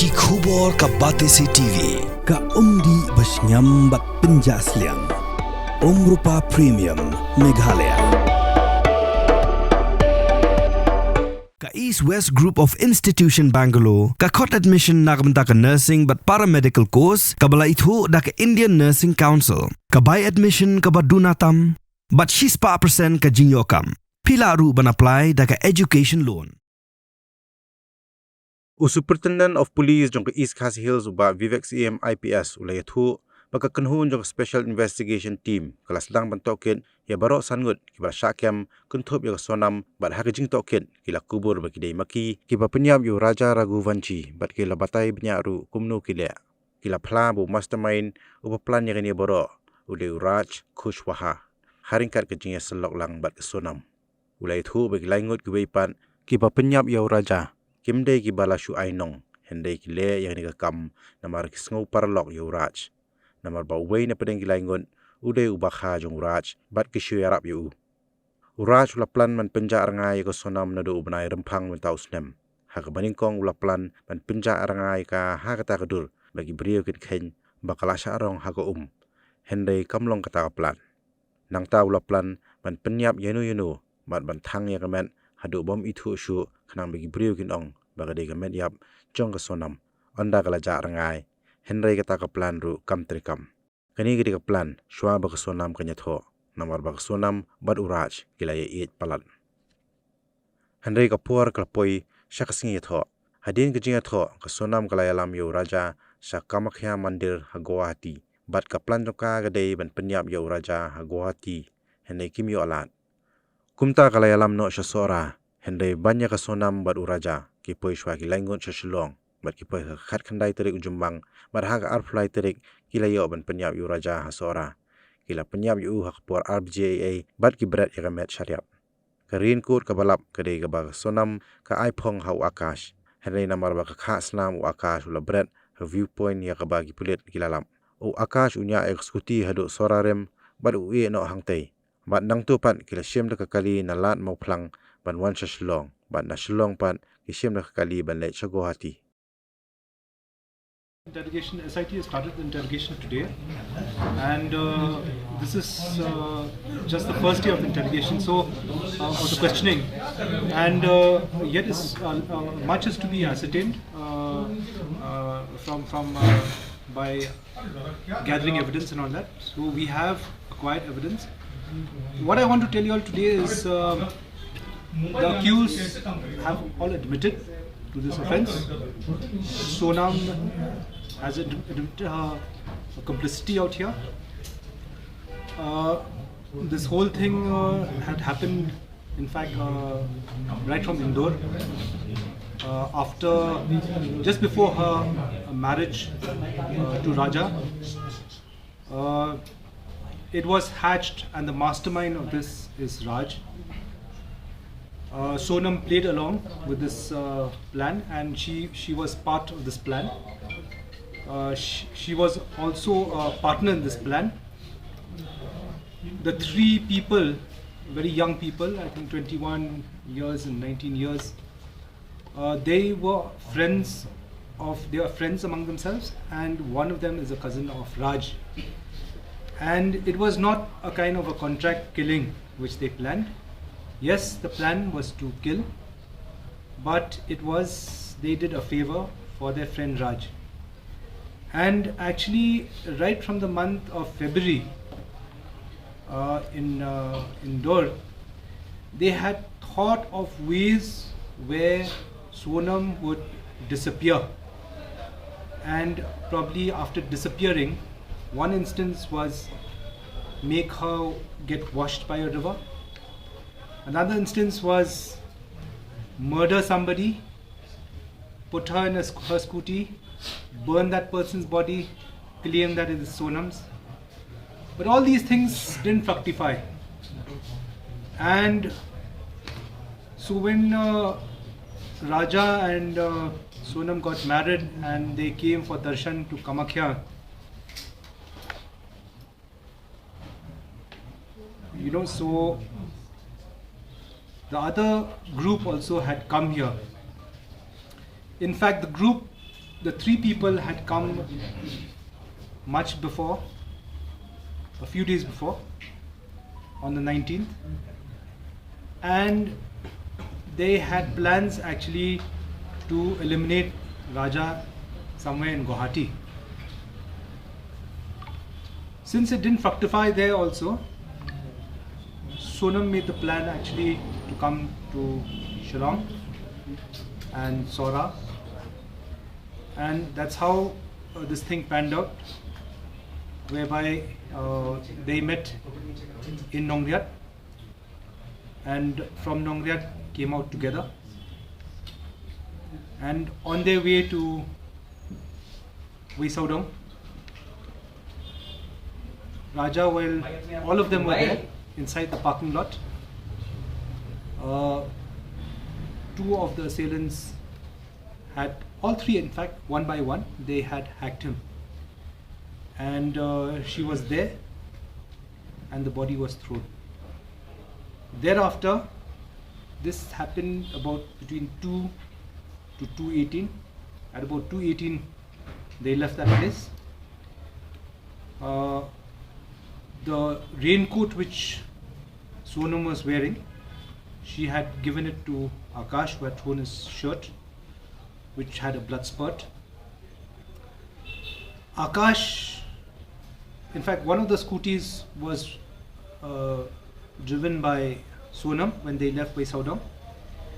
Ki khubor ka Batesi TV. Ka umdi basnyam bat penjaslian. Rupa Premium Meghalaya. Ka East West Group of Institution Bangalore. Ka khot admission nakabenta ka nursing but paramedical course. Ka bala itu da ka Indian Nursing Council. Ka buy admission ka badunatam. But she's pa percent ka jingyokam. Pila ru ban apply da ka education loan. Superintendent of Police Jong East Khasi Hills uba Vivek CM IPS ulay thu pagkakanhun jong Special Investigation Team kelas dang bantokin ya barok sangut kiba syakyam kunthop ya Sonam bat hakajing tokin kila kubur bagi dai maki kiba penyap yu Raja Raghuvanshi bat kila batai benyaru kumnu kila pla bu Mastermind uba plan ya ni barok ulay Raj Kushwaha haringkat kejing ya selok lang bat Sonam ulay thu bagi laingut kiwaipan kiba penyap ya Raja Kimdei ki bala shu ainong, hendai ki le yang ni kam namar ki sngau parlok yu Raj. Namar ba wei na pedeng ki laingon, udai ubakha jong Raj, bat ki shu yarap yu. Raj ula plan man penja arangai ko Sonam nado ubanai rempang mentau snem. Haka baningkong ula plan man penja arangai ka haka kadur bagi beriau kin khen bakalasha arong haka Hendai kamlong kata plan. Nang ta ula plan man penyap yenu, mat bantang ya kamen hadu bom itu syu kanang bagi beriau kin ong bagade gamet yap Jong ke Sonam onda kala ja rangai Henry kata ka plan ru kam trikam kani gidi ka plan shwa ba Sonam kanya tho namar ba Sonam bad uraj kila ye palat Henry ka puar ka poi shakasngi tho hadin ka jinga tho ka Sonam kala yalam yo raja sa Kamakhya mandir ha Guwahati bad ka plan joka gade ban penyap yo raja ha Guwahati Henry kim yo alat kumta kala yalam no shasora Hendai banyak ka Sonam bad uraja ki poi shwa ki laingon shaslong bad ki poi khat khandai terik ujumbang bad ha arflai terik kila yo ban penyap yu raja hasora kila penyap yu hak por RBJA bad ki berat ya met syariat karin kut ka balap kade ka ba Sonam ka iphong hau akash Hendai namar ba ka khaslam u akash ula berat viewpoint ya ka ba ki Pulit kilalam u akash unya eksekuti hadu sorarem bad u no hangtai bad nang tu pat kila syem da kali nalat mau plang ban wan shalong ban na shalong pan kisim na kali ban le Guwahati. Interrogation SIT has started the interrogation today, and this is just the first day of the interrogation, so of the questioning, and yet is much is to be ascertained from by gathering evidence and all that. So we have acquired evidence. What I want to tell you all today is. The accused have all admitted to this offence. Sonam has admitted her complicity out here. This whole thing had happened, in fact, right from Indore. Just before her marriage to Raja. It was hatched, and the mastermind of this is Raj. Sonam played along with this plan, and she was part of this plan. She was also a partner in this plan. The three people, very young people, I think 21 years and 19 years, they were friends among themselves, and one of them is a cousin of Raj. And it was not a kind of a contract killing which they planned. Yes, the plan was to kill, but they did a favor for their friend Raj. And actually, right from the month of February in Indore, they had thought of ways where Sonam would disappear. And probably after disappearing, one instance was make her get washed by a river. Another instance was murder somebody, put her in her scooty, burn that person's body, claim that it is Sonam's. But all these things didn't fructify. And so when Raja and Sonam got married and they came for darshan to Kamakhya, so the other group also had come here. In fact, the group the three people had come much before, a few days before, on the 19th, and they had plans actually to eliminate Raja somewhere in Guwahati. Since it didn't fructify there also, Sonam made the plan actually to come to Shillong and Sora, and that's how this thing panned out, whereby they met in Nongriat, and from Nongriat came out together, and on their way to Wesaudong, Raja, while all of them were there inside the parking lot, two of the assailants had, all three in fact, one by one, they had hacked him, and she was there and the body was thrown. Thereafter, this happened about between 2 to 2:18. At about 2:18 they left that place. The raincoat which Sonam was wearing, she had given it to Akash, who had thrown his shirt, which had a blood spurt. Akash, in fact, one of the scooties was driven by Sonam when they left Wesaudong,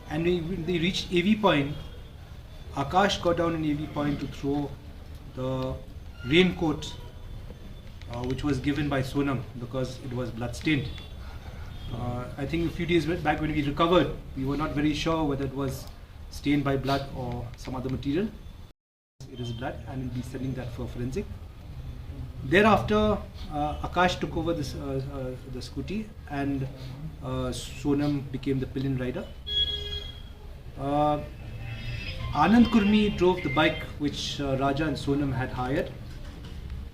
and when they reached AV Point, Akash got down in AV Point to throw the raincoat which was given by Sonam because it was blood stained. I think a few days back when we recovered, we were not very sure whether it was stained by blood or some other material. It is blood, and we'll be sending that for forensic. Thereafter, Akash took over this, the scooty, and Sonam became the pillion rider. Anand Kurmi drove the bike which Raja and Sonam had hired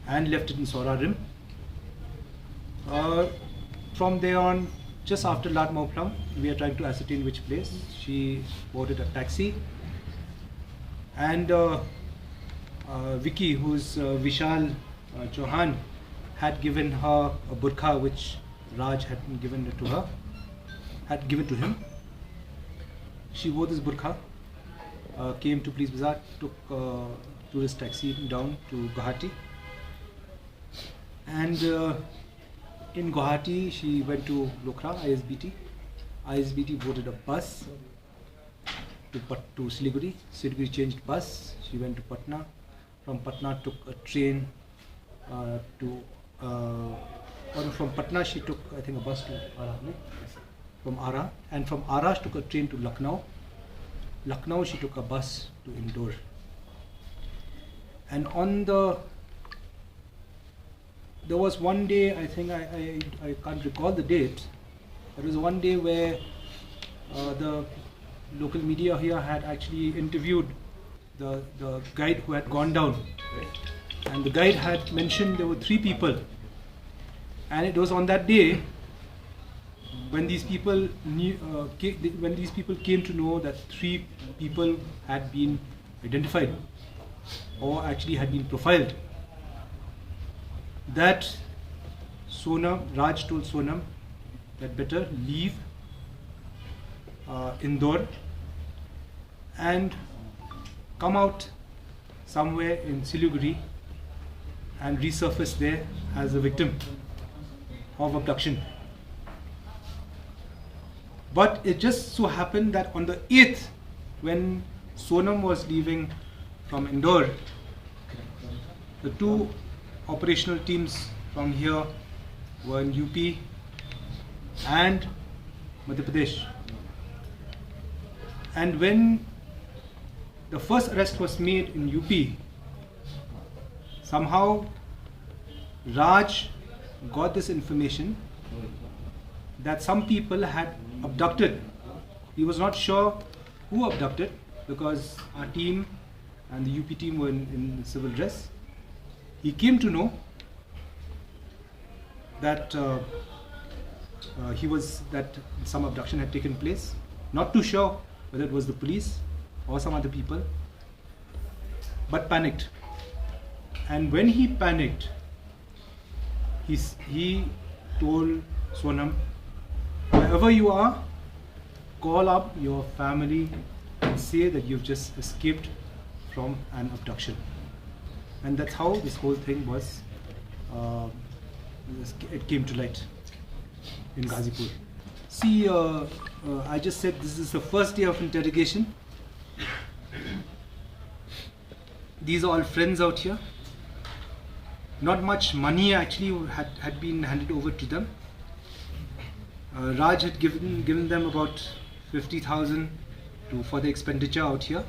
and left it in Sora Rim. From there on, just after Latmau Plum, we are trying to ascertain which place. She boarded a taxi, and Vicky, who's Vishal Chauhan, had given her a burqa which Raj had given it to her, had given to him. She wore this burqa, came to Police Bazaar, took tourist taxi down to Guwahati, and in Guwahati she went to Lokra, ISBT. ISBT boarded a bus to Siliguri. Siliguri changed bus, she went to Patna. From Patna took a train from Patna she took, I think, a bus to Ara, from Ara, and from Ara she took a train to Lucknow. Lucknow she took a bus to Indore. And on there was one day, I think, I can't recall the date, there was one day where the local media here had actually interviewed the guide who had gone down, and the guide had mentioned there were 3 people, and it was on that day when these people came to know that 3 people had been identified or actually had been profiled, that Raj told Sonam that better leave Indore and come out somewhere in Siliguri and resurface there as a victim of abduction. But it just so happened that on the 8th, when Sonam was leaving from Indore, the 2 operational teams from here were in UP and Madhya Pradesh. And when the first arrest was made in UP, somehow Raj got this information that some people had abducted. He was not sure who abducted because our team and the UP team were in civil dress. He came to know that that some abduction had taken place. Not too sure whether it was the police or some other people. but panicked. And when he panicked, he told Sonam, wherever you are, call up your family and say that you've just escaped from an abduction. And that's how this whole thing was, it came to light in Ghazipur. See, I just said this is the first day of interrogation. These are all friends out here. Not much money actually had been handed over to them. Raj had given them about 50,000 for the expenditure out here.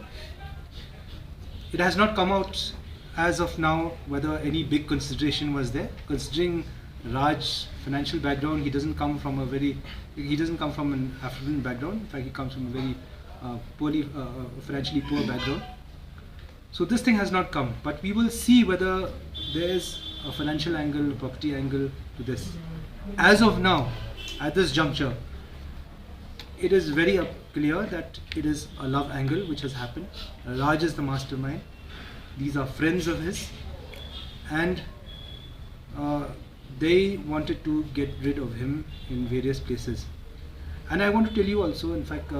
It has not come out as of now whether any big consideration was there. Considering Raj's financial background, he doesn't come from an affluent background. In fact, he comes from a very financially poor background. So this thing has not come, but we will see whether there is a financial angle, a property angle to this. As of now, at this juncture, it is very clear that it is a love angle which has happened. Raj is the mastermind. These are friends of his, and they wanted to get rid of him in various places. And I want to tell you also, in fact,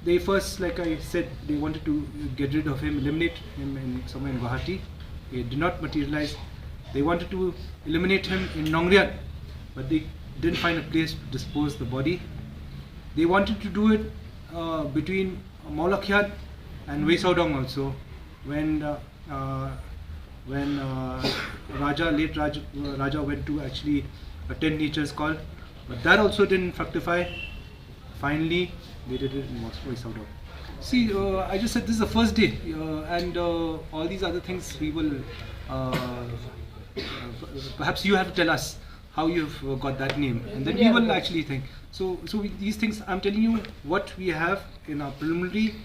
they first, like I said, they wanted to get rid of him, eliminate him somewhere in Guwahati. It did not materialize. They wanted to eliminate him in Nongrian, but they didn't find a place to dispose the body. They wanted to do it between Maulakhyat and Wesaudong also, when late Raja went to actually attend nature's call, but that also didn't fructify. Finally, they did it in Wesaudong. See, I just said this is the first day, and all these other things we will. Perhaps you have to tell us how you've got that name, and then we will actually think. So these things, I'm telling you what we have in our preliminary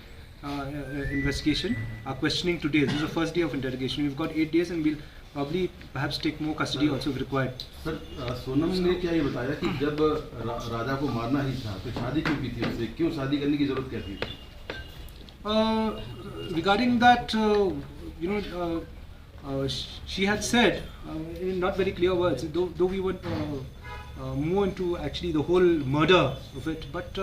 investigation, our questioning today. This is the first day of interrogation. We've got 8 days, and we'll probably perhaps take more custody also if required. Sir, Sonam ने क्या ये बताया कि जब राजा को मारना ही था तो शादी क्यों की थी उससे, क्यों शादी करने की जरूरत क्या थी? Regarding that, she had said, in not very clear words, though we would move into actually the whole murder of it, but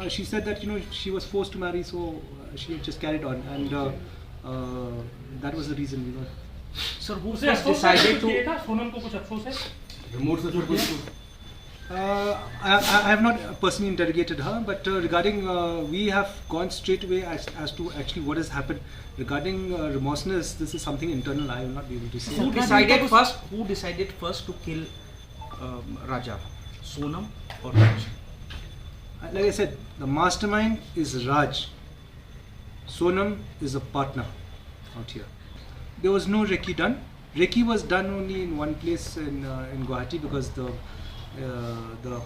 she said that she was forced to marry, so she just carried on, and that was the reason. Sir, who first decided to? Remote से sir कुछ I have not personally interrogated her, but regarding we have gone straight away as to actually what has happened. Regarding remorseness, this is something internal. I will not be able to say. Who decided first to kill Raja? Sonam or Raj? Like I said, the mastermind is Raj. Sonam is a partner out here. There was no recce done. Recce was done only in one place in Guwahati, because the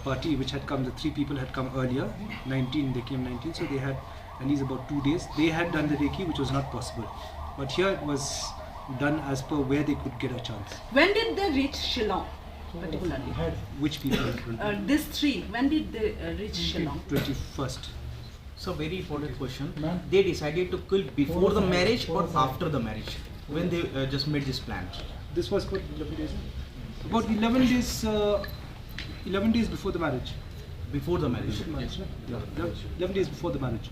party which had come, the 3 people had come earlier, 19, they came 19, so they had at least about 2 days. They had done the recce, which was not possible. But here it was done as per where they could get a chance. When did they reach Shillong, particularly? Which people? These 3, when did they reach Shillong? 21st. So very important question. They decided to kill before the marriage or after the marriage? When they just made this plan? This was about 11 days. About 11 days. 11 days before the marriage. Before the marriage. Yeah, 11 days before the marriage.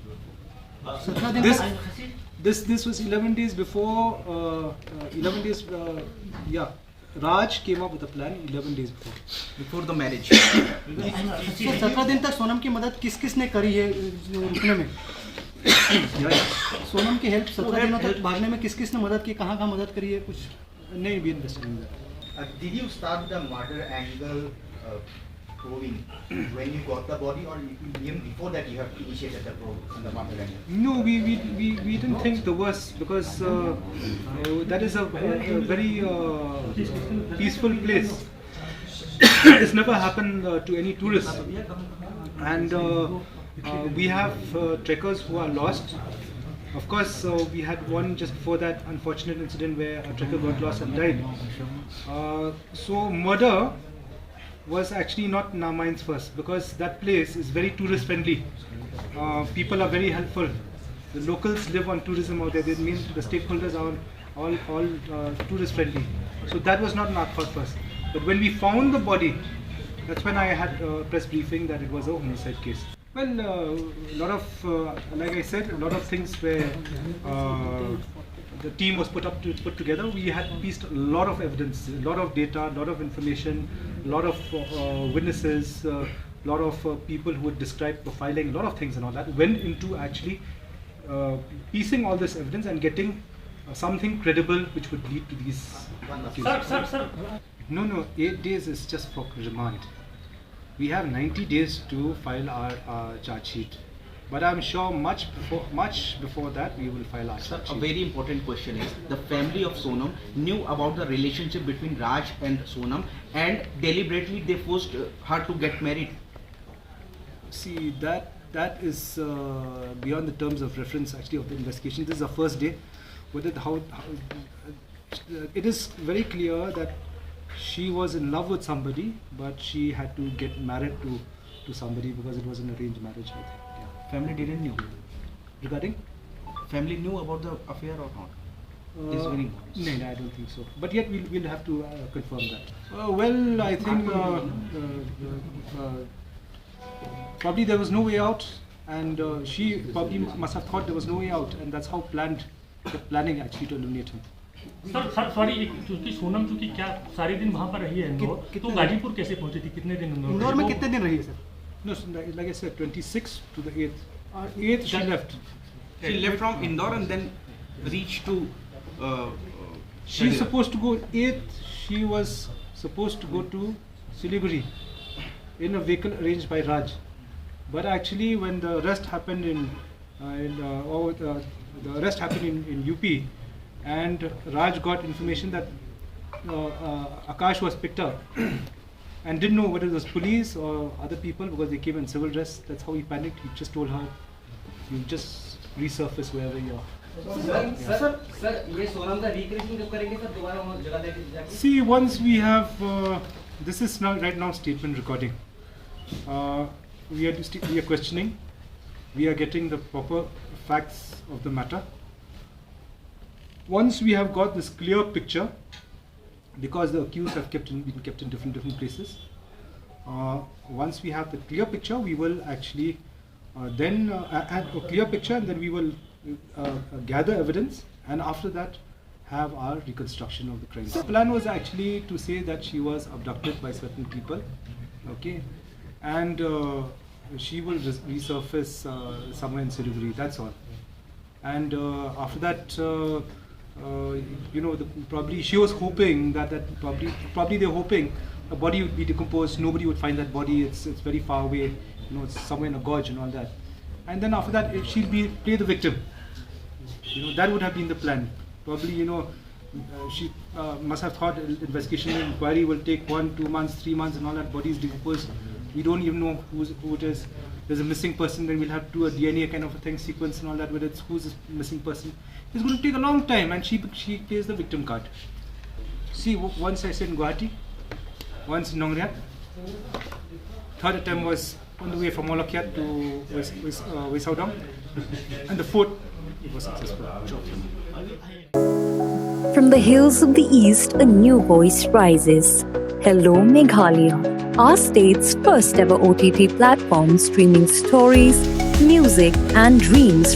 This was 11 days before. 11 days. Yeah, Raj came up with a plan 11 days before the marriage. तो 17 दिन तक सोनम की मदद किस-किसने करी है रुकने में? सोनम की हेल्प 17 दिनों तक भागने में किस-किसने मदद की, कहाँ-कहाँ मदद करी है, कुछ नहीं भी investigating that. Did you start the murder angle probing when you got the body, or even before that you have initiated the probe on the murder angle? No, we didn't think the worst, because that is a very peaceful place. It's never happened to any tourists, and we have trekkers who are lost. Of course, we had one just before that unfortunate incident where a trekker got lost and died. So murder was actually not in our minds first, because that place is very tourist friendly. People are very helpful. The locals live on tourism out there. They mean the stakeholders are all tourist friendly. So that was not an thought first. But when we found the body, that's when I had a press briefing that it was a homicide case. Well, a lot of, like I said, a lot of things where the team was put together. We had pieced a lot of evidence, a lot of data, a lot of information, a lot of witnesses, a lot of people who would describe profiling, a lot of things and all that went into actually piecing all this evidence and getting something credible which would lead to these cases. Sir. No, 8 days is just for remand. We have 90 days to file our charge sheet. But I'm sure much before that we will file our charge sheet. A very important question is, the family of Sonam knew about the relationship between Raj and Sonam and deliberately they forced her to get married. See, that is beyond the terms of reference actually of the investigation. This is the first day. It is very clear that she was in love with somebody, but she had to get married to somebody because it was an arranged marriage, I think. Yeah. Family didn't know. Regarding? Family knew about the affair or not? This is very important. No, I don't think so. But yet we'll have to confirm that. Well, I think probably there was no way out, and she probably must have thought there was no way out, and that's how planning actually to eliminate him. Sir sorry, क्योंकि सोनम चूंकि क्या सारे दिन वहाँ पर रही है इंदौर, तो गाजीपुर कैसे पहुँची थी, कितने दिन इंदौर में कितने दिन रही है sir? No, like I said, 26 to the 8th. 8th she left. She left from Indore and then reached to. She's supposed to go 8th. She was supposed to go to Siliguri in a vehicle arranged by Raj. But actually, when the arrest happened in UP, and Raj got information that Akash was picked up and didn't know whether it was police or other people because they came in civil dress. That's how he panicked. He just told her, "You just resurface wherever you are." See, once we have this is now right now statement recording. We are questioning. We are getting the proper facts of the matter. Once we have got this clear picture, because the accused have been kept in different places, once we have the clear picture, we will actually then add a clear picture, and then we will gather evidence, and after that have our reconstruction of the crime. The plan was actually to say that she was abducted by certain people, okay, and she will resurface somewhere in Siliguri. That's all. And after that, probably she was hoping that probably they're hoping a body would be decomposed. Nobody would find that body. It's very far away. It's somewhere in a gorge and all that. And then after that, she'll play the victim. That would have been the plan. Probably, she must have thought investigation and inquiry will take 1, 2 months, 3 months, and all that. Body is decomposed. We don't even know who it is. There's a missing person, then we'll have to do a DNA kind of a thing, sequence and all that, whether it's who's this missing person. It's going to take a long time, and she plays the victim card. See, once I said in Guwahati, once in Nongriat. Third attempt was on the way from Molokiat to Wesaudong, and the fourth, it was successful. From the hills of the east, a new voice rises. Hello Meghalaya, our state's first ever OTT platform streaming stories, music and dreams.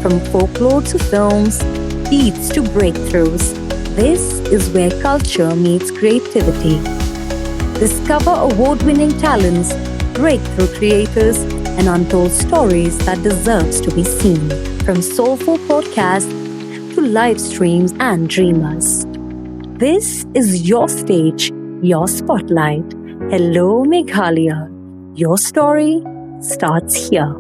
From folklore to films, beats to breakthroughs, this is where culture meets creativity. Discover award-winning talents, breakthrough creators, and untold stories that deserves to be seen. From soulful podcasts to live streams and dreamers. This is your stage, your spotlight. Hello Meghalaya. Your story starts here.